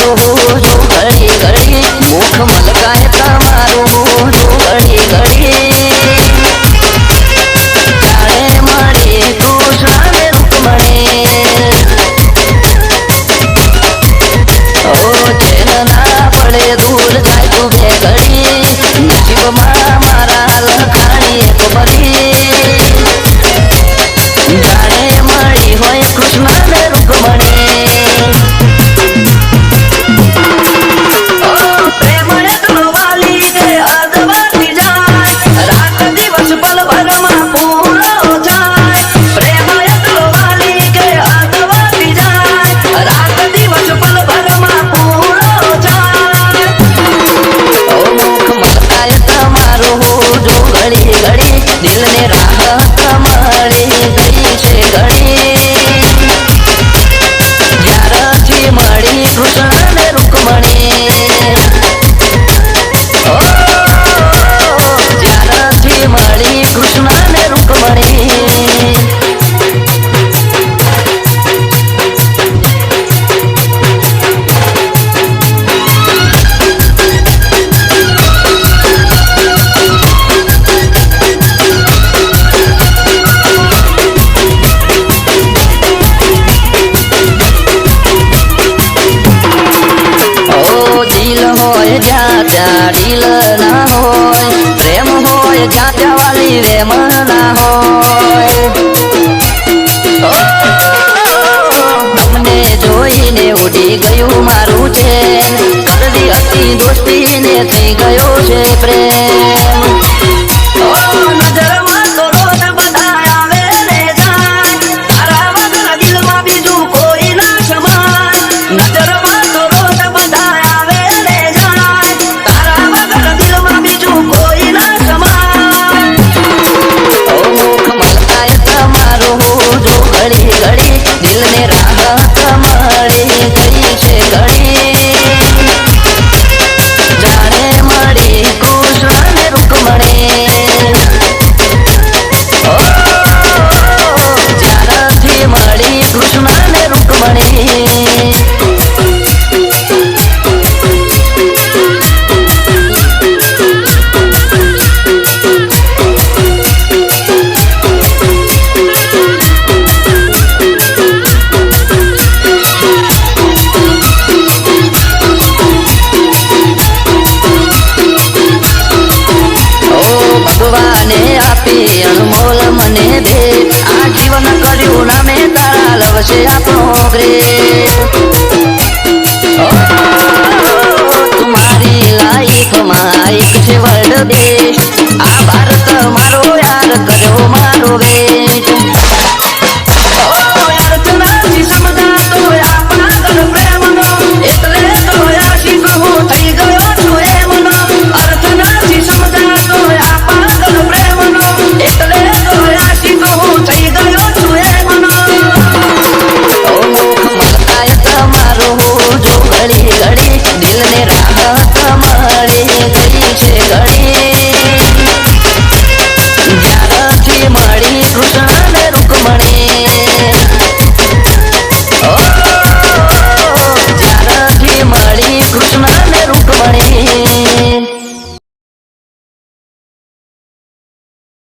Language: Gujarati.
તમારું જો ઘડી ઘડી મુખ મલકાય તમારું જો ઘડી ઘડી જાણે મળી કૃષ્ણ ને રૂકમણી ઓ જેન ના પડે દૂર જાય તું બે ઘડી નસીબમાં મારા લખાણી એક બધી જાણે મળી હોય કૃષ્ણ ને રૂકમણી દિલ ને રાહત મળી ગઈ છે ઘડી જ્યારથી મળી કૃષ્ણ ને રૂકમણી જ્યારથી મળી કૃષ્ણ ને રૂકમણી જ્યાં ત્યાં ઢીલ ના હોય પ્રેમ હોય જ્યાં ત્યાં વાલી રેમ ના હોય તમને જોઈને ઉડી ગયું મારું છે કરવી હતી દોસ્તી ને થઈ ગયો છે પ્રેમ નજરમાં તો રોજ બધા આવે ને જાય તારા વગર દિલમાં બીજું કોઈ ના સમાય નજરમાં તો રોજ બધા ઘડી ઘડી દિલ ને રાહત મળી ગઈ છે ઘડી જાણે મળી કૃષ્ણ ને રૂકમણી જ્યારથી મળી કૃષ્ણ ને રૂકમણી ભગવાને આપી અનમોલ મને ભેટ આ જીવન કર્યું નામે તારા લવશે આપણો ગ્રેટ તુમારી લાઈફમાં એક છે વર્લ્ડ બેસ્ટ આ ભારત મારો યાર કર્યો મારો વેટ દિલ ને રાહત